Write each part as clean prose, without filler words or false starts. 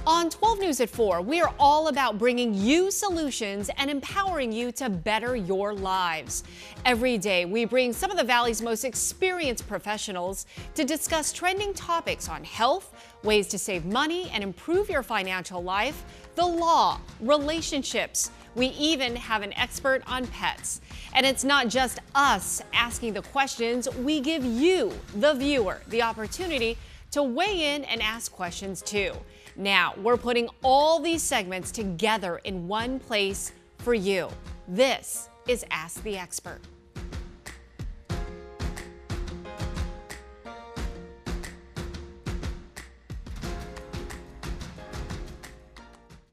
On 12 News at 4, we are all about bringing you solutions and empowering you to better your lives. Every day, we bring some of the Valley's most experienced professionals to discuss trending topics on health, ways to save money and improve your financial life, the law, relationships. We even have an expert on pets. And it's not just us asking the questions, we give you, the viewer, the opportunity to weigh in and ask questions too. Now, we're putting all these segments together in one place for you. This is Ask the Expert.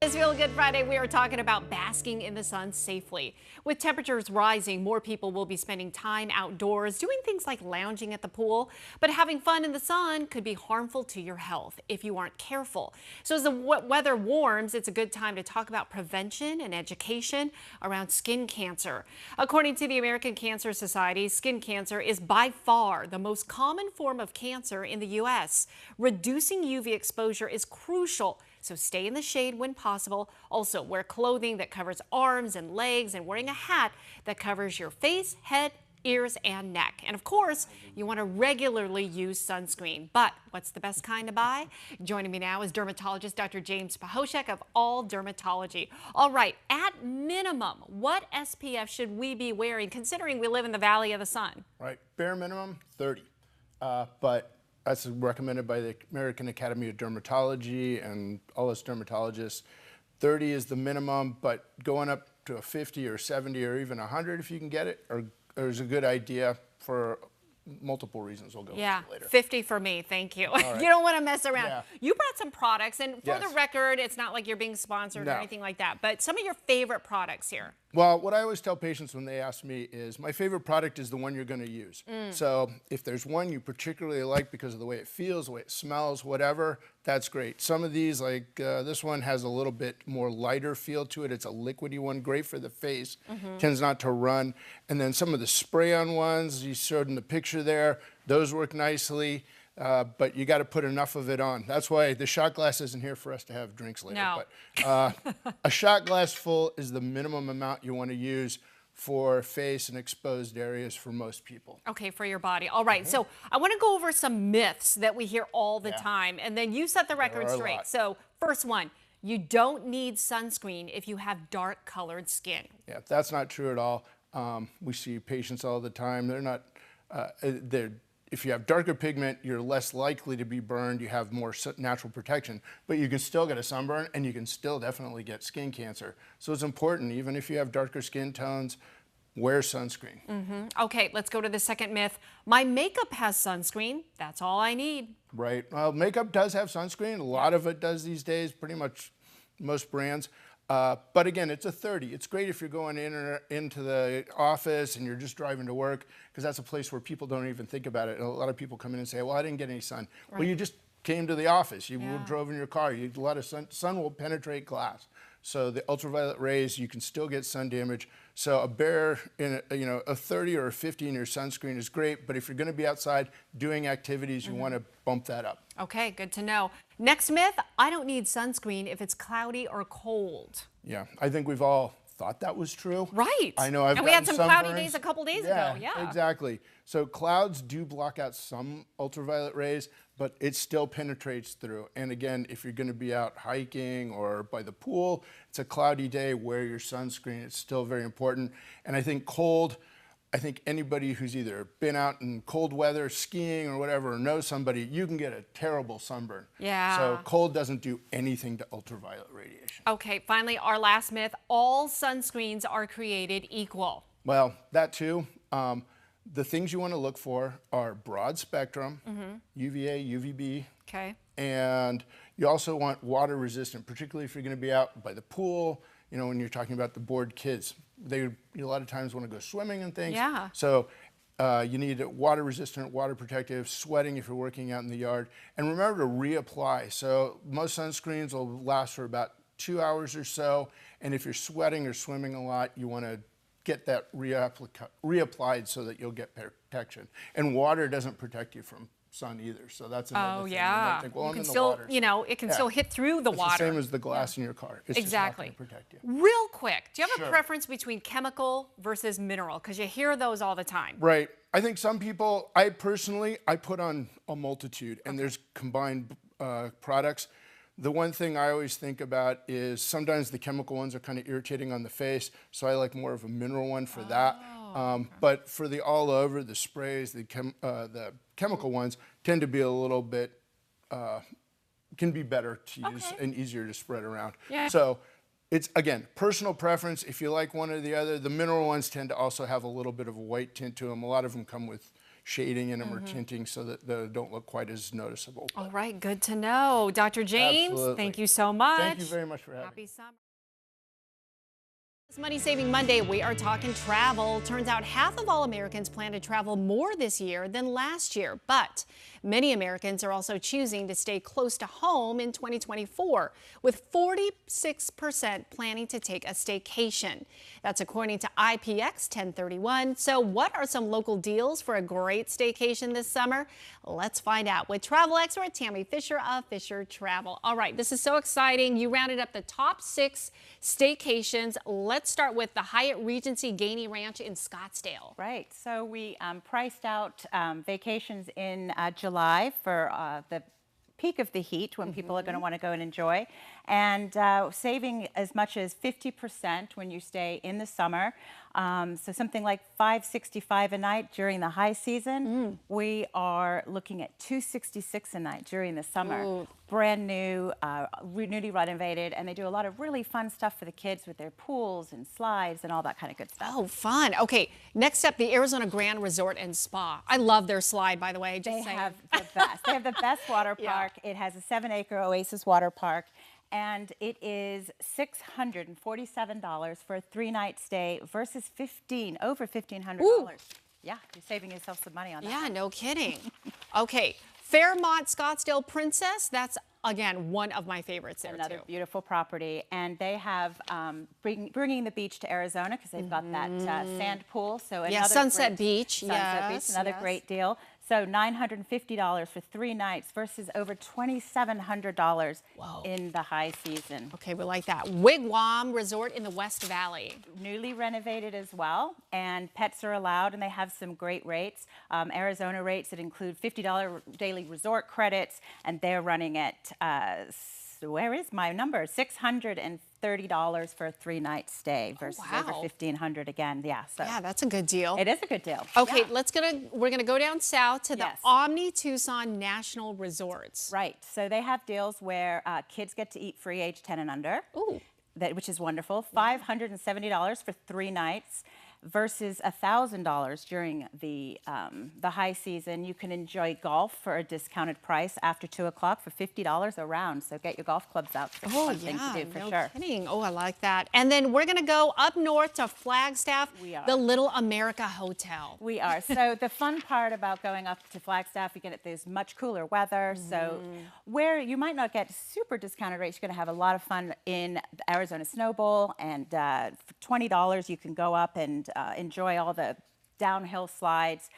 This Feel Good Friday, we are talking about basking in the sun safely. With temperatures rising, more people will be spending time outdoors doing things like lounging at the pool. But having fun in the sun could be harmful to your health if you aren't careful. So as the weather warms, it's a good time to talk about prevention and education around skin cancer. According to the American Cancer Society, skin cancer is by far the most common form of cancer in the U.S. Reducing UV exposure is crucial. So stay in the shade when possible. Also, wear clothing that covers arms and legs and wearing a hat that covers your face, head, ears, and neck. And of course, you want to regularly use sunscreen. But what's the best kind to buy? Joining me now is dermatologist Dr. James Pahoshek of All Dermatology. All right, at minimum, what SPF should we be wearing considering we live in the Valley of the Sun? Right, bare minimum 30, but that's recommended by the American Academy of Dermatology and all us dermatologists. 30 is the minimum, but going up to a 50 or 70 or even 100 if you can get it, is a good idea for multiple reasons. We'll go into later. 50 for me, thank you. Right. You don't want to mess around. Yeah. You brought some products, and for Yes. the record, it's not like you're being sponsored or anything like that, but some of your favorite products here. Well, what I always tell patients when they ask me is my favorite product is the one you're going to use. So if there's one you particularly like because of the way it feels, the way it smells, whatever, that's great. Some of these, like this one has a little bit more lighter feel to it. It's a liquidy one, great for the face, tends not to run. And then some of the spray-on ones you showed in the picture there, those work nicely. But you got to put enough of it on. That's why the shot glass isn't here for us to have drinks later. No. But a shot glass full is the minimum amount you want to use for face and exposed areas for most people. Okay, for your body. All right, so I want to go over some myths that we hear all the time, and then you set the record straight. So first one, you don't need sunscreen if you have dark colored skin. Yeah, that's not true at all. We see patients all the time. They're not, if you have darker pigment, you're less likely to be burned. You have more natural protection, but you can still get a sunburn and you can still definitely get skin cancer. So it's important, even if you have darker skin tones, wear sunscreen. Okay, let's go to the second myth. My makeup has sunscreen. That's all I need. Right. Well, makeup does have sunscreen. A lot of it does these days, pretty much most brands. But again, it's a 30. It's great if you're going into the office and you're just driving to work, because that's a place where people don't even think about it. And a lot of people come in and say, well, I didn't get any sun. Right. Well, you just came to the office. You drove in your car. A lot of sun will penetrate glass. So the ultraviolet rays, you can still get sun damage. So a bare, a 30 or a 50 in your sunscreen is great. But if you're going to be outside doing activities, you want to bump that up. Okay, good to know. Next myth, I don't need sunscreen if it's cloudy or cold. Yeah, I think we've all thought that was true. Right. I know I've And we had some cloudy sunburns. days a couple days ago. Yeah, exactly. So clouds do block out some ultraviolet rays, but it still penetrates through. And again, if you're going to be out hiking or by the pool, it's a cloudy day, wear your sunscreen. It's still very important. And I think cold, I think anybody who's either been out in cold weather, skiing or whatever, or knows somebody, you can get a terrible sunburn. Yeah. So cold doesn't do anything to ultraviolet radiation. Okay, finally, our last myth, all sunscreens are created equal. Well, that too. The things you want to look for are broad spectrum, UVA, UVB. Okay. And you also want water resistant, particularly if you're going to be out by the pool, when you're talking about the bored kids. They a lot of times want to go swimming and things. Yeah. So you need water resistant, water protective, sweating if you're working out in the yard. And remember to reapply. So most sunscreens will last for about 2 hours or so. And if you're sweating or swimming a lot, you want to get that reapplied so that you'll get protection. And water doesn't protect you from sun either. So that's another Oh, thing. yeah. You might think, well, You I'm can in the still, water. you know, it can still hit through the It's water. the same as the glass in your car. It's Exactly. just not going to protect you. Real quick, do you have a Sure. preference between chemical versus mineral? Because you hear those all the time. Right. I think some people, I personally, I put on a multitude, and there's combined products. The one thing I always think about is sometimes the chemical ones are kind of irritating on the face, so I like more of a mineral one for that. But for the all over, the sprays, the chemical ones tend to be a little bit, can be better to use and easier to spread around. Yeah. So it's, again, personal preference. If you like one or the other, the mineral ones tend to also have a little bit of a white tint to them. A lot of them come with shading in them or tinting so that they don't look quite as noticeable. All right, good to know. Dr. James, Absolutely. thank you so much. Thank you very much for having me. Happy summer. This Money Saving Monday, we are talking travel. Turns out half of all Americans plan to travel more this year than last year, but many Americans are also choosing to stay close to home in 2024, with 46% planning to take a staycation. That's according to IPX 1031. So what are some local deals for a great staycation this summer? Let's find out with travel expert Tammy Fisher of Fisher Travel. All right, this is so exciting. You rounded up the top 6 staycations. Let's start with the Hyatt Regency Gainey Ranch in Scottsdale. Right. So we priced out vacations in July for the peak of the heat when people are going to want to go and enjoy, and saving as much as 50% when you stay in the summer. So something like $565 a night during the high season. We are looking at $266 a night during the summer. Ooh. Brand new, newly renovated, and they do a lot of really fun stuff for the kids with their pools and slides and all that kind of good stuff. Oh, fun. Okay, next up, the Arizona Grand Resort and Spa. I love their slide, by the way. Just They saying. have the best. They have the best water Yeah. park. It has a 7-acre Oasis water park, and it is $647 for a 3-night stay versus over $1,500. Yeah, you're saving yourself some money on that. Yeah, no kidding. Okay, Fairmont Scottsdale Princess. That's, again, one of my favorites there, Another too. beautiful property, and they have bringing the beach to Arizona because they've got that sand pool. So another Sunset great, Beach. Sunset Yes, Beach, another yes. great deal. So $950 for 3 nights versus over $2,700 in the high season. Okay, we like that. Wigwam Resort in the West Valley. Newly renovated as well, and pets are allowed, and they have some great rates. Arizona rates that include $50 daily resort credits, and they're running at, where is my number? $630 for a 3-night stay versus over wow. $1,500 again. Yeah, so Yeah, that's a good deal. it is a good deal. Okay, Yeah. we're gonna go down south to the Yes. Omni Tucson National Resorts. Right. So they have deals where kids get to eat free age 10 and under. Ooh. Which is wonderful. $570 for 3 nights versus $1,000 during the high season. You can enjoy golf for a discounted price after 2 o'clock for $50 a round. So get your golf clubs out. It's a fun thing to do for no sure. kidding. Oh, I like that. And then we're gonna go up north to Flagstaff, We are. the Little America Hotel. We are. So the fun part about going up to Flagstaff, there's much cooler weather. So where you might not get super discounted rates, you're going to have a lot of fun in the Arizona Snow Bowl. And for $20, you can go up and enjoy all the downhill slides,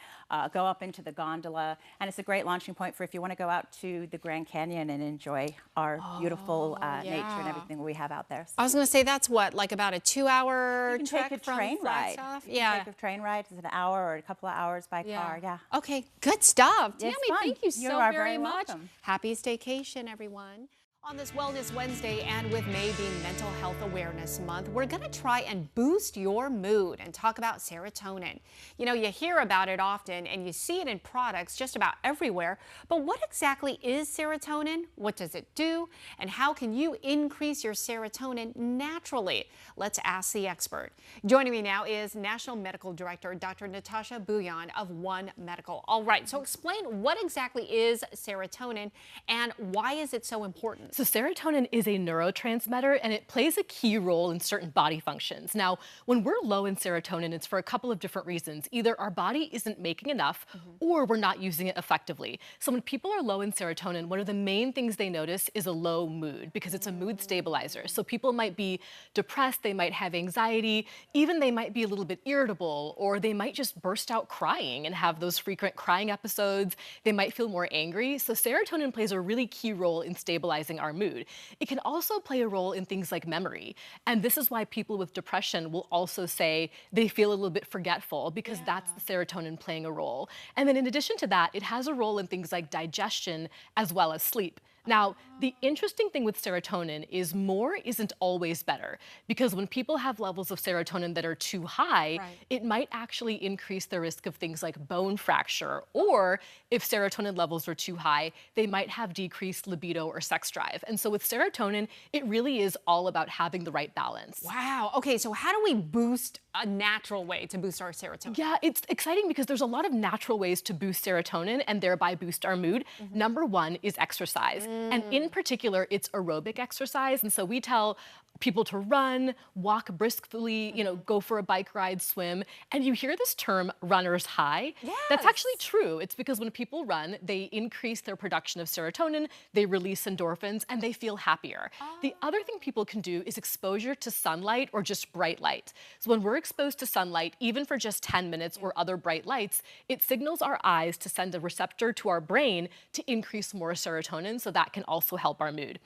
go up into the gondola, and it's a great launching point for if you want to go out to the Grand Canyon and enjoy our beautiful nature and yeah. everything we have out there. So I was gonna say that's what, like about a 2-hour you can trek take a from train ride. Flagstaff? You Yeah. can take a train ride. It's an hour or a couple of hours by car. Yeah. Okay, good stuff. It's Tammy, fun. thank you You so are very very much. welcome. Happy staycation, everyone. On this Wellness Wednesday and with May being Mental Health Awareness Month, we're going to try and boost your mood and talk about serotonin. You know, you hear about it often and you see it in products just about everywhere, but what exactly is serotonin? What does it do? And how can you increase your serotonin naturally? Let's ask the expert. Joining me now is National Medical Director Dr. Natasha Bouillon of One Medical. All right, so explain what exactly is serotonin and why is it so important? happens? So serotonin is a neurotransmitter and it plays a key role in certain body functions. Now, when we're low in serotonin, it's for a couple of different reasons. Either our body isn't making enough or we're not using it effectively. So when people are low in serotonin, one of the main things they notice is a low mood because it's a mood stabilizer. So people might be depressed, they might have anxiety, even they might be a little bit irritable, or they might just burst out crying and have those frequent crying episodes. They might feel more angry. So serotonin plays a really key role in stabilizing our mood. It can also play a role in things like memory. And this is why people with depression will also say they feel a little bit forgetful because that's the serotonin playing a role. And then in addition to that, it has a role in things like digestion as well as sleep. Now, the interesting thing with serotonin is more isn't always better, because when people have levels of serotonin that are too high, it might actually increase the risk of things like bone fracture, or if serotonin levels are too high, they might have decreased libido or sex drive. And so with serotonin, it really is all about having the right balance. Wow. Okay, so how do we boost a natural way to boost our serotonin? Yeah, it's exciting because there's a lot of natural ways to boost serotonin and thereby boost our mood. Number one is exercise. And in particular, it's aerobic exercise. And so we tell people to run, walk briskly, go for a bike ride, swim. And you hear this term runner's high. That's actually true. It's because when people run, they increase their production of serotonin, they release endorphins, and they feel happier. The other thing people can do is exposure to sunlight or just bright light. So when we're exposed to sunlight, even for just 10 minutes or other bright lights, it signals our eyes to send a receptor to our brain to increase more serotonin, so that can also help our mood.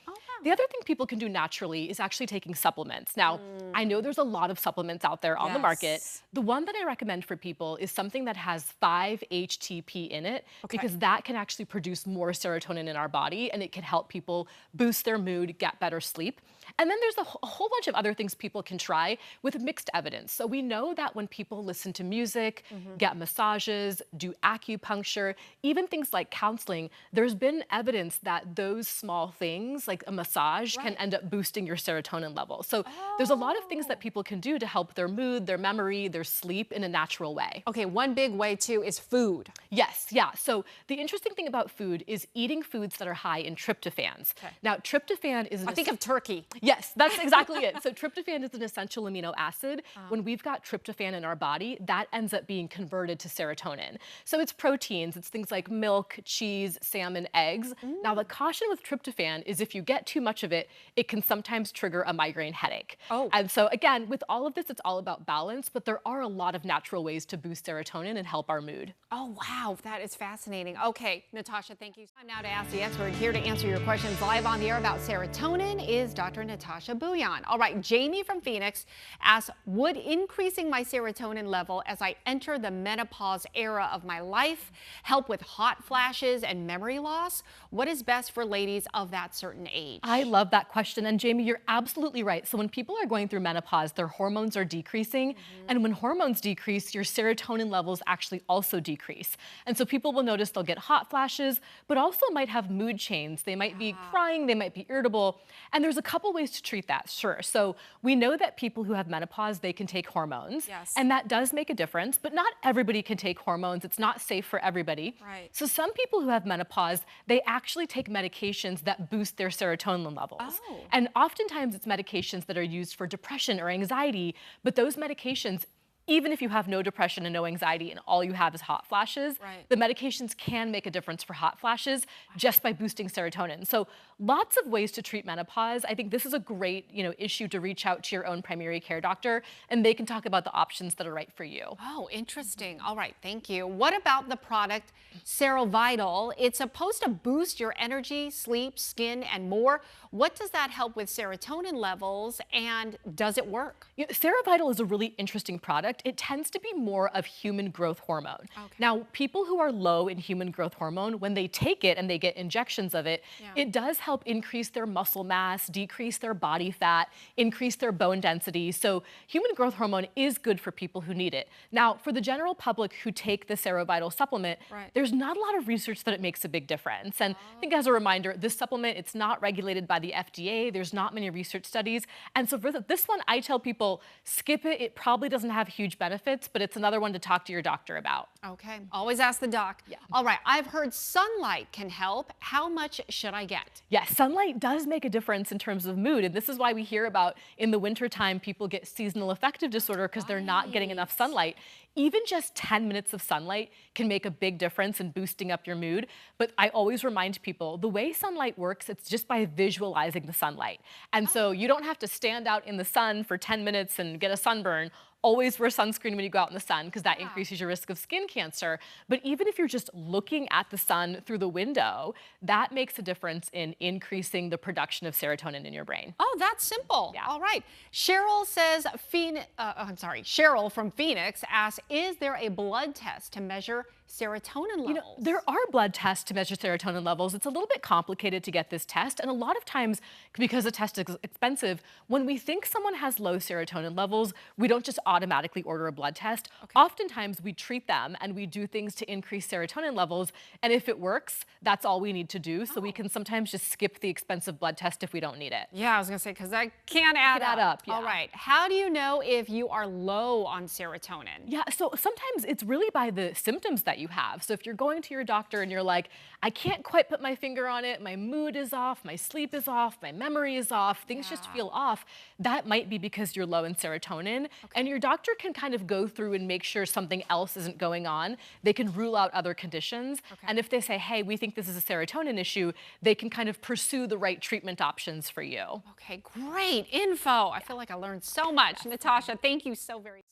The other thing people can do naturally is actually taking supplements. Now, I know there's a lot of supplements out there on the market. The one that I recommend for people is something that has 5-HTP in it, because that can actually produce more serotonin in our body, and it can help people boost their mood, get better sleep. And then there's a whole bunch of other things people can try with mixed evidence. So we know that when people listen to music, get massages, do acupuncture, even things like counseling, there's been evidence that those small things, like a massage, can end up boosting your serotonin level. So there's a lot of things that people can do to help their mood, their memory, their sleep in a natural way. Okay, one big way too is food. Yes, yeah. So the interesting thing about food is eating foods that are high in tryptophans. Now, tryptophan is I think of turkey. Yes, that's exactly it. So tryptophan is an essential amino acid. When we've got tryptophan in our body, that ends up being converted to serotonin. So it's proteins, it's things like milk, cheese, salmon, eggs. Now the caution with tryptophan is if you get too much of it, it can sometimes trigger a migraine headache. And so again, with all of this, it's all about balance, but there are a lot of natural ways to boost serotonin and help our mood. Oh, wow, that is fascinating. Okay, Natasha, thank you. Time now to ask the expert. Here to answer your questions live on the air about serotonin is Dr. Natasha Bouillon. All right, Jamie from Phoenix asks, would increasing my serotonin level as I enter the menopause era of my life help with hot flashes and memory loss? What is best for ladies of that certain age? I love that question. And Jamie, you're absolutely right. So when people are going through menopause, their hormones are decreasing. And when hormones decrease, your serotonin levels actually also decrease. And so people will notice they'll get hot flashes, but also might have mood changes. They might be crying, they might be irritable. And there's a couple ways to treat that, sure. So we know that people who have menopause, they can take hormones. And that does make a difference, but not everybody can take hormones. It's not safe for everybody. So some people who have menopause, they actually take medications that boost their serotonin levels. And oftentimes it's medications that are used for depression or anxiety, but those medications, even if you have no depression and no anxiety and all you have is hot flashes, the medications can make a difference for hot flashes just by boosting serotonin. So lots of ways to treat menopause. I think this is a great, issue to reach out to your own primary care doctor, and they can talk about the options that are right for you. Oh, interesting. All right, thank you. What about the product Serovital? It's supposed to boost your energy, sleep, skin, and more. What does that help with serotonin levels, and does it work? Serovital is a really interesting product. It tends to be more of human growth hormone. Now, people who are low in human growth hormone, when they take it and they get injections of it, it does help increase their muscle mass, decrease their body fat, increase their bone density. So human growth hormone is good for people who need it. Now, for the general public who take the Serovital supplement, there's not a lot of research that it makes a big difference. And I think as a reminder, this supplement, it's not regulated by the FDA. There's not many research studies. And so for this one, I tell people, skip it. It probably doesn't have huge benefits, but it's another one to talk to your doctor about. Okay, always ask the doc. Yeah. All right, I've heard sunlight can help. How much should I get? Yes, sunlight does make a difference in terms of mood, and this is why we hear about in the wintertime people get seasonal affective disorder because they're not getting enough sunlight. Even just 10 minutes of sunlight can make a big difference in boosting up your mood. But I always remind people the way sunlight works, it's just by visualizing the sunlight. And so you don't have to stand out in the sun for 10 minutes and get a sunburn. Always wear sunscreen when you go out in the sun because that increases your risk of skin cancer. But even if you're just looking at the sun through the window, that makes a difference in increasing the production of serotonin in your brain. Oh, that's simple. Yeah. All right. Cheryl says, Cheryl from Phoenix asks, is there a blood test to measure serotonin levels? You know, there are blood tests to measure serotonin levels. It's a little bit complicated to get this test, and a lot of times, because the test is expensive, when we think someone has low serotonin levels, we don't just automatically order a blood test. Okay. Oftentimes, we treat them and we do things to increase serotonin levels, and if it works, that's all we need to do. So we can sometimes just skip the expensive blood test if we don't need it. Yeah, I was gonna say, because that can add up. Yeah. All right. How do you know if you are low on serotonin? Yeah, so sometimes it's really by the symptoms that you have. So if you're going to your doctor and you're like, I can't quite put my finger on it, my mood is off, my sleep is off, my memory is off, things just feel off, that might be because you're low in serotonin. And your doctor can kind of go through and make sure something else isn't going on. They can rule out other conditions. And if they say, hey, we think this is a serotonin issue, they can kind of pursue the right treatment options for you. Okay, great info. I feel like I learned so much. Natasha, thank you so very much.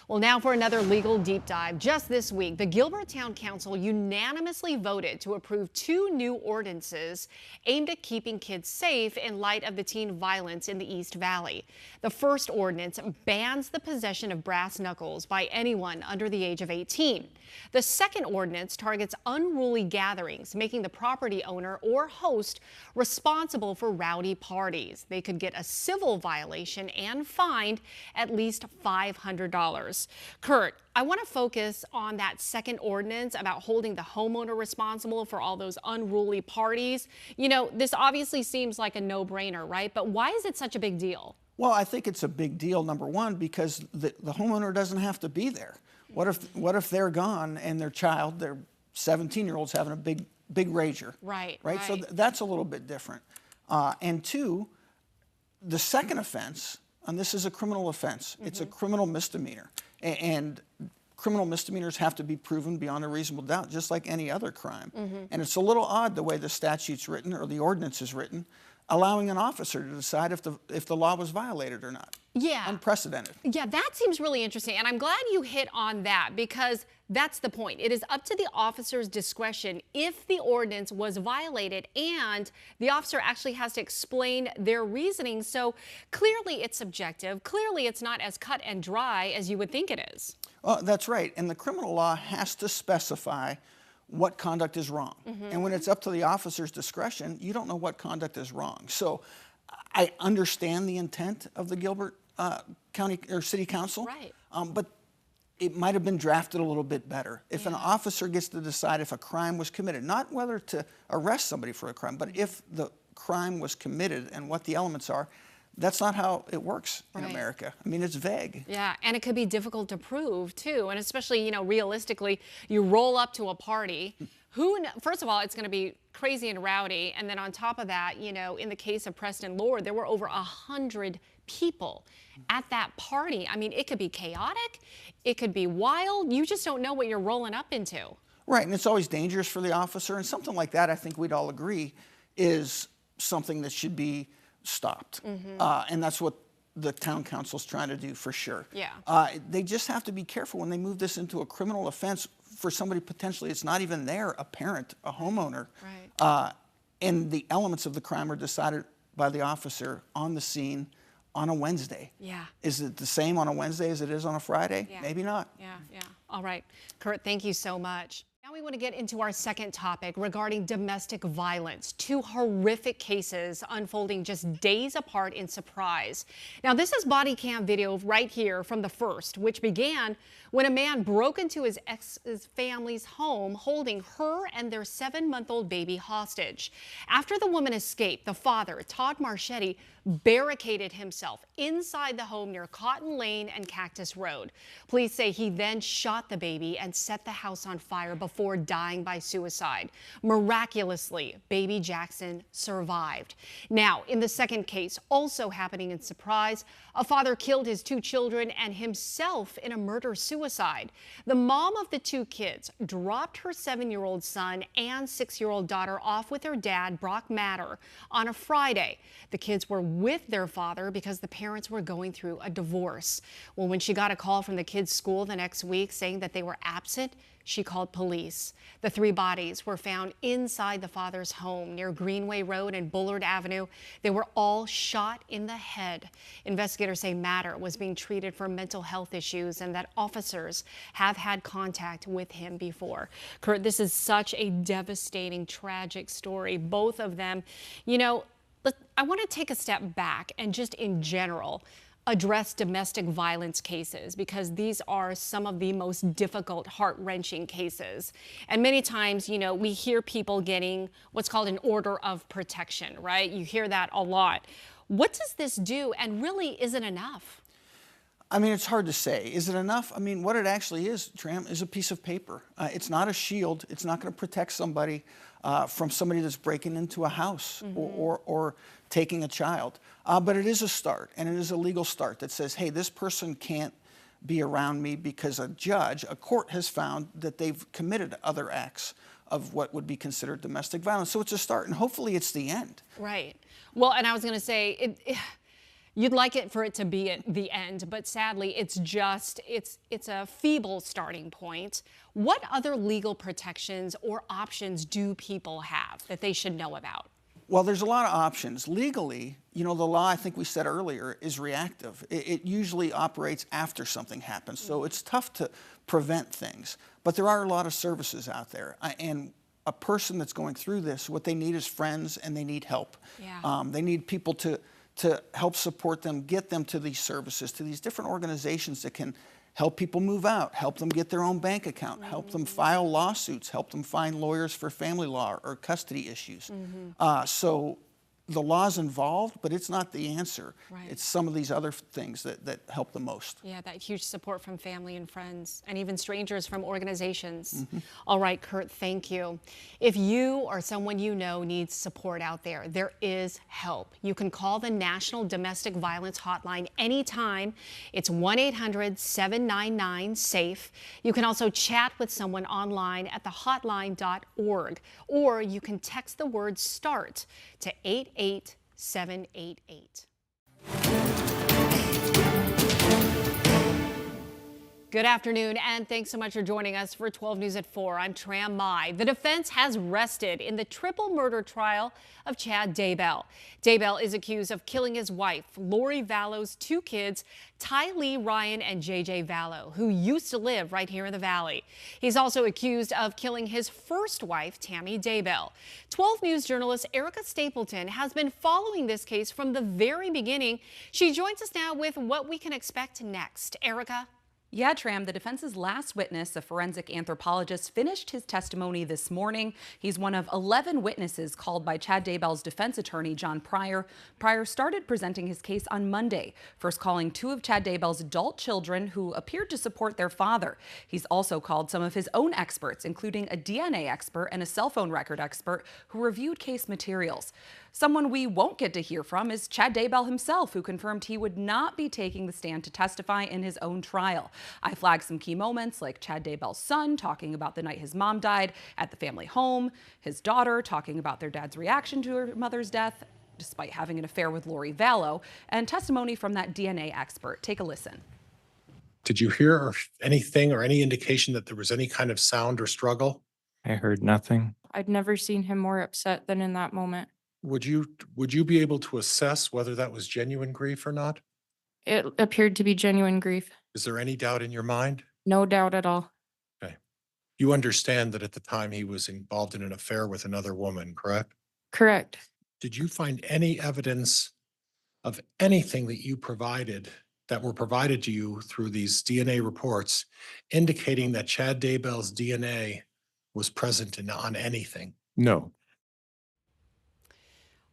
Well, now for another legal deep dive. Just this week, the Gilbert Town Council unanimously voted to approve 2 new ordinances aimed at keeping kids safe in light of the teen violence in the East Valley. The first ordinance bans the possession of brass knuckles by anyone under the age of 18. The second ordinance targets unruly gatherings, making the property owner or host responsible for rowdy parties. They could get a civil violation and fined at least $500. Kurt, I want to focus on that second ordinance about holding the homeowner responsible for all those unruly parties. You know, this obviously seems like a no-brainer, right? But why is it such a big deal? Well, I think it's a big deal, number one, because the homeowner doesn't have to be there. What if they're gone and their child, their 17-year-old's having a big rager? Right. So that's a little bit different. And two, the second offense, and this is a criminal offense, it's a criminal misdemeanor. And criminal misdemeanors have to be proven beyond a reasonable doubt, just like any other crime. And it's a little odd the way the statute's written or the ordinance is written, allowing an officer to decide if the law was violated or not. Yeah. Unprecedented. Yeah, that seems really interesting. And I'm glad you hit on that because that's the point. It is up to the officer's discretion if the ordinance was violated, and the officer actually has to explain their reasoning. So clearly it's subjective. Clearly it's not as cut and dry as you would think it is. Well, that's right. And the criminal law has to specify what conduct is wrong. And when it's up to the officer's discretion, you don't know what conduct is wrong. So I understand the intent of the Gilbert County or City Council, Right. But it might have been drafted a little bit better. If an officer gets to decide if a crime was committed, not whether to arrest somebody for a crime, but if the crime was committed and what the elements are, that's not how it works in America. I mean, it's vague. Yeah, and it could be difficult to prove too, and especially, you know, realistically, you roll up to a party. First of all, it's going to be crazy and rowdy, and then on top of that, you know, in the case of Preston Lord, there were over 100 people at that party. I mean, it could be chaotic, it could be wild. You just don't know what you're rolling up into. Right, and it's always dangerous for the officer, and something like that, I think we'd all agree, is something that should be stopped. And that's what the town council's trying to do for sure. Yeah. They just have to be careful when they move this into a criminal offense for somebody potentially, it's not even there, a parent, a homeowner. Right. And the elements of the crime are decided by the officer on the scene on a Wednesday. Yeah. Is it the same on a Wednesday as it is on a Friday? Yeah. Maybe not. Yeah. All right. Kurt, thank you so much. Now we we want to get into our second topic regarding domestic violence. Two horrific cases unfolding just days apart in Surprise. Now, this is body cam video right here from the first, which began when a man broke into his ex's family's home holding her and their 7-month-old baby hostage. After the woman escaped, the father, Todd Marchetti, barricaded himself inside the home near Cotton Lane and Cactus Road. Police say he then shot the baby and set the house on fire before dying by suicide. Miraculously, baby Jackson survived. Now, in the second case, also happening in Surprise, a father killed his 2 children and himself in a murder-suicide. The mom of the 2 kids dropped her 7-year-old son and 6-year-old daughter off with her dad, Brock Matter, on a Friday. The kids were with their father because the parents were going through a divorce. Well, when she got a call from the kids' school the next week saying that they were absent, she called police. The 3 bodies were found inside the father's home near Greenway Road and Bullard Avenue. They were all shot in the head. Investigators say Matter was being treated for mental health issues and that officers have had contact with him before. Kurt, this is such a devastating, tragic story. Both of them, you know, I want to take a step back and just in general address domestic violence cases, because these are some of the most difficult, heart-wrenching cases. And many times, you know, we hear people getting what's called an order of protection, right? You hear that a lot. What does this do, and really, is it enough? I mean, it's hard to say. Is it enough? I mean, what it actually is, Tram, is a piece of paper. It's not a shield. It's not going to protect somebody from somebody that's breaking into a house or taking a child. But it is a start, and it is a legal start that says, hey, this person can't be around me because a judge, a court has found that they've committed other acts of what would be considered domestic violence. So it's a start, and hopefully it's the end. Right. Well, and I was going to say, you'd like it for it to be at the end, but sadly, it's a feeble starting point. What other legal protections or options do people have that they should know about? Well, there's a lot of options. Legally, you know, the law, I think we said earlier, is reactive. It usually operates after something happens, so it's tough to prevent things. But there are a lot of services out there, and a person that's going through this, what they need is friends, and they need help. Yeah. They need people to help support them, get them to these services, to these different organizations that can help people move out, help them get their own bank account, help them file lawsuits, help them find lawyers for family law or custody issues. So the law's involved, but it's not the answer. Right. It's some of these other things that help the most. Yeah, that huge support from family and friends, and even strangers from organizations. All right, Kurt, thank you. If you or someone you know needs support out there, there is help. You can call the National Domestic Violence Hotline anytime. It's 1-800-799-SAFE. You can also chat with someone online at thehotline.org, or you can text the word START to 88788. Good afternoon, and thanks so much for joining us for 12 News at 4. I'm Tram Mai. The defense has rested in the triple murder trial of Chad Daybell. Daybell is accused of killing his wife, Lori Vallow's 2 kids, Ty Lee Ryan and JJ Vallow, who used to live right here in the Valley. He's also accused of killing his first wife, Tammy Daybell. 12 News journalist Erica Stapleton has been following this case from the very beginning. She joins us now with what we can expect next. Erica? Yeah, Tram, the defense's last witness, a forensic anthropologist, finished his testimony this morning. He's one of 11 witnesses called by Chad Daybell's defense attorney, John Pryor. Pryor started presenting his case on Monday, first calling 2 of Chad Daybell's adult children who appeared to support their father. He's also called some of his own experts, including a DNA expert and a cell phone record expert who reviewed case materials. Someone we won't get to hear from is Chad Daybell himself, who confirmed he would not be taking the stand to testify in his own trial. I flagged some key moments like Chad Daybell's son talking about the night his mom died at the family home, his daughter talking about their dad's reaction to her mother's death, despite having an affair with Lori Vallow, and testimony from that DNA expert. Take a listen. Did you hear anything or any indication that there was any kind of sound or struggle? I heard nothing. I'd never seen him more upset than in that moment. Would you be able to assess whether that was genuine grief or not? It appeared to be genuine grief. Is there any doubt in your mind? No doubt at all. You understand that at the time he was involved in an affair with another woman, correct? Correct. Did you find any evidence of anything that you provided, that were provided to you through these DNA reports, indicating that Chad Daybell's DNA was present on anything? No.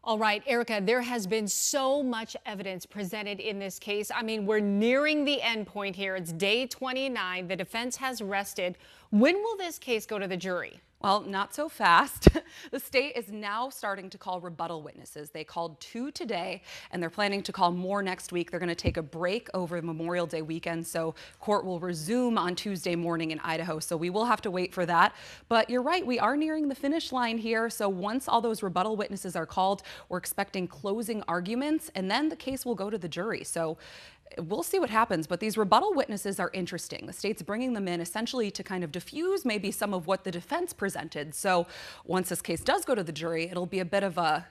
All right, Erica, there has been so much evidence presented in this case. I mean, we're nearing the end point here. It's day 29. The defense has rested. When will this case go to the jury? Well, not so fast. The state is now starting to call rebuttal witnesses. They called 2 today, and they're planning to call more next week. They're going to take a break over Memorial Day weekend, so court will resume on Tuesday morning in Idaho. So we will have to wait for that. But you're right, we are nearing the finish line here. So once all those rebuttal witnesses are called, we're expecting closing arguments, and then the case will go to the jury. So we'll see what happens, but these rebuttal witnesses are interesting. The state's bringing them in essentially to kind of diffuse maybe some of what the defense presented. So once this case does go to the jury, it'll be a bit of a,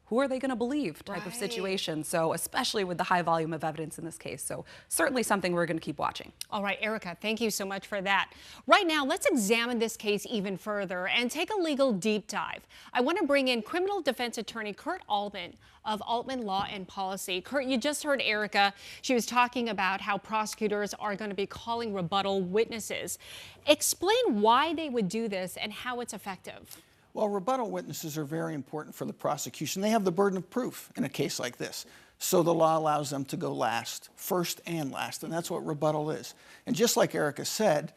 who are they going to believe type of situation. So especially with the high volume of evidence in this case. So certainly something we're going to keep watching. All right, Erica, thank you so much for that. Right now, let's examine this case even further and take a legal deep dive. I want to bring in criminal defense attorney Kurt Altman of Altman Law and Policy. Kurt, you just heard Erica. She was talking about how prosecutors are going to be calling rebuttal witnesses. Explain why they would do this and how it's effective. Well, rebuttal witnesses are very important for the prosecution. They have the burden of proof in a case like this. So the law allows them to go last, first and last, and that's what rebuttal is. And just like Erica said,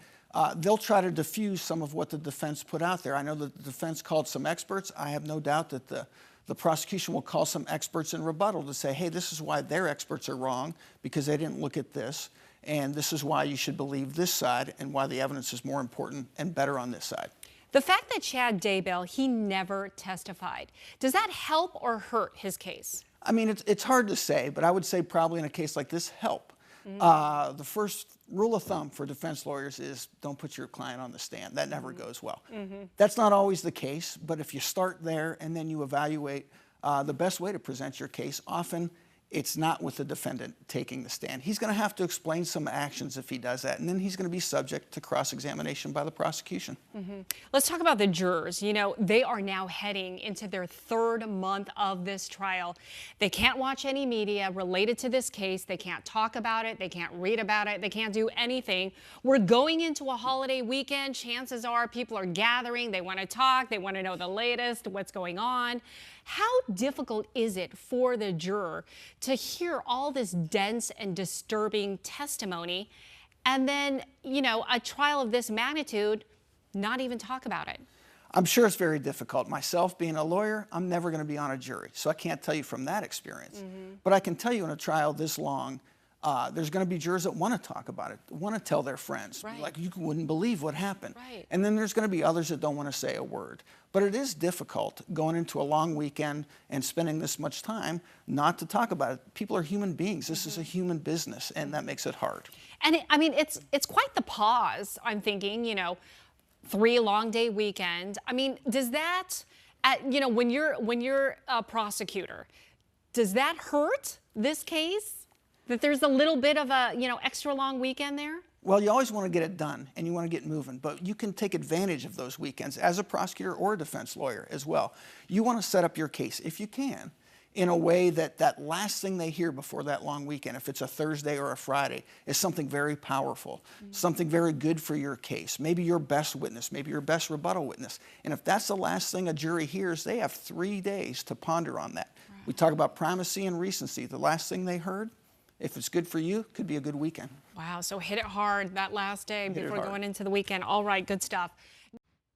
they'll try to diffuse some of what the defense put out there. I know that the defense called some experts. I have no doubt that the prosecution will call some experts in rebuttal to say, hey, this is why their experts are wrong because they didn't look at this, and this is why you should believe this side and why the evidence is more important and better on this side. The fact that Chad Daybell, he never testified, does that help or hurt his case? I mean, it's hard to say, but I would say probably in a case like this, help. The first rule of thumb for defense lawyers is don't put your client on the stand. That never goes well. That's not always the case, but if you start there and then you evaluate the best way to present your case, often it's not with the defendant taking the stand. He's going to have to explain some actions if he does that, and then he's going to be subject to cross-examination by the prosecution. Let's talk about the jurors. You know, they are now heading into their 3rd month of this trial. They can't watch any media related to this case. They can't talk about it. They can't read about it. They can't do anything. We're going into a holiday weekend. Chances are people are gathering. They want to talk. They want to know the latest, what's going on. How difficult is it for the juror to hear all this dense and disturbing testimony and then, a trial of this magnitude, not even talk about it? I'm sure it's very difficult. Myself, being a lawyer, I'm never going to be on a jury, so I can't tell you from that experience. But I can tell you in a trial this long, there's going to be jurors that want to talk about it, want to tell their friends, like, you wouldn't believe what happened. And then there's going to be others that don't want to say a word. But it is difficult going into a long weekend and spending this much time not to talk about it. People are human beings. This is a human business, and that makes it hard. And it's quite the pause. I'm thinking, 3 long day weekend. I mean, does that, when you're a prosecutor, does that hurt this case? That there's a little bit of a, extra long weekend there? Well, you always want to get it done and you want to get moving, but you can take advantage of those weekends as a prosecutor or a defense lawyer as well. You want to set up your case, if you can, in a way that last thing they hear before that long weekend, if it's a Thursday or a Friday, is something very powerful, something very good for your case, maybe your best witness, maybe your best rebuttal witness. And if that's the last thing a jury hears, they have 3 days to ponder on that. We talk about primacy and recency. The last thing they heard, if it's good for you, could be a good weekend. Wow, so hit it hard that last day before going into the weekend. All right, good stuff.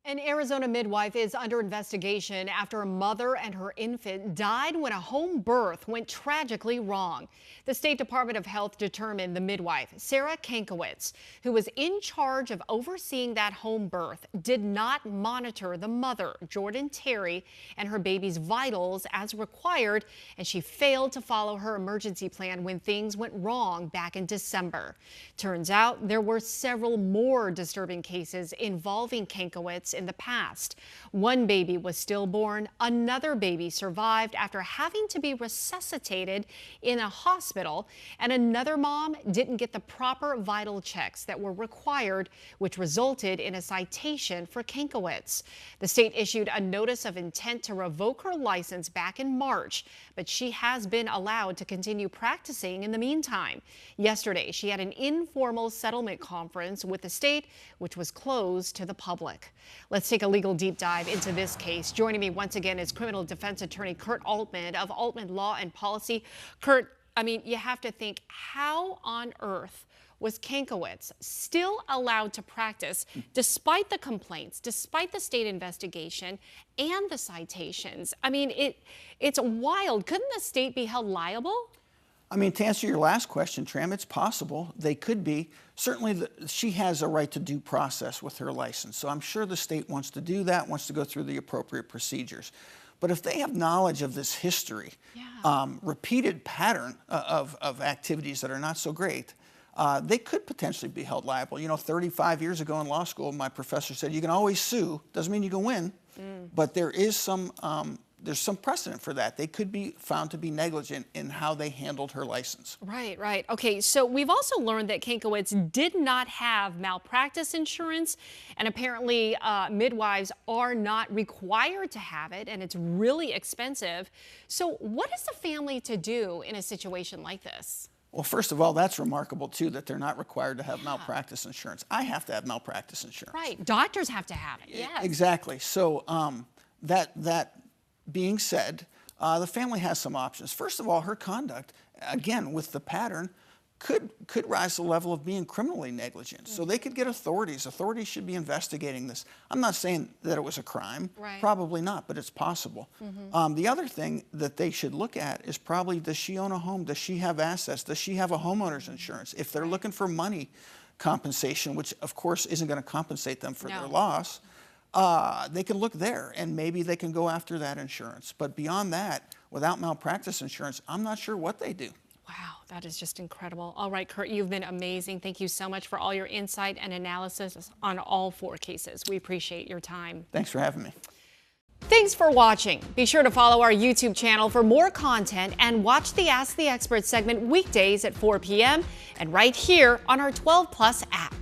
An Arizona midwife is under investigation after a mother and her infant died when a home birth went tragically wrong. The State Department of Health determined the midwife, Sarah Kankowitz, who was in charge of overseeing that home birth, did not monitor the mother, Jordan Terry, and her baby's vitals as required, and she failed to follow her emergency plan when things went wrong back in December. Turns out there were several more disturbing cases involving Kankowitz births in the past. One baby was stillborn. Another baby survived after having to be resuscitated in a hospital. And another mom didn't get the proper vital checks that were required, which resulted in a citation for Kankowitz. The state issued a notice of intent to revoke her license back in March, but she has been allowed to continue practicing in the meantime. Yesterday, she had an informal settlement conference with the state, which was closed to the public. Let's take a legal deep dive into this case. Joining me once again is criminal defense attorney Kurt Altman of Altman Law and Policy. Kurt, I mean, you have to think, how on earth was Kankowitz still allowed to practice despite the complaints, despite the state investigation and the citations? I mean, it's wild. Couldn't the state be held liable? I mean, to answer your last question, Tram, it's possible they could be. Certainly, she has a right to due process with her license. So I'm sure the state wants to do that, wants to go through the appropriate procedures. But if they have knowledge of this history, repeated pattern of activities that are not so great, they could potentially be held liable. You know, 35 years ago in law school, my professor said, you can always sue. Doesn't mean you can win, but there is there's some precedent for that. They could be found to be negligent in how they handled her license. Right, right. Okay, so we've also learned that Kankowitz did not have malpractice insurance, and apparently midwives are not required to have it, and it's really expensive. So what is the family to do in a situation like this? Well, first of all, that's remarkable, too, that they're not required to have malpractice insurance. I have to have malpractice insurance. Right, doctors have to have it, yes. Exactly. So that being said, the family has some options. First of all, her conduct, again, with the pattern, could rise to the level of being criminally negligent. So they could get authorities. Authorities should be investigating this. I'm not saying that it was a crime. Right. Probably not, but it's possible. The other thing that they should look at is probably, does she own a home? Does she have assets? Does she have a homeowner's insurance? If they're looking for money compensation, which of course isn't going to compensate them for their loss, they can look there, and maybe they can go after that insurance. But beyond that, without malpractice insurance, I'm not sure what they do. Wow, that is just incredible. All right, Kurt, you've been amazing. Thank you so much for all your insight and analysis on all 4 cases. We appreciate your time. Thanks for having me. Thanks for watching. Be sure to follow our YouTube channel for more content and watch the Ask the Expert segment weekdays at 4 p.m. and right here on our 12 Plus app.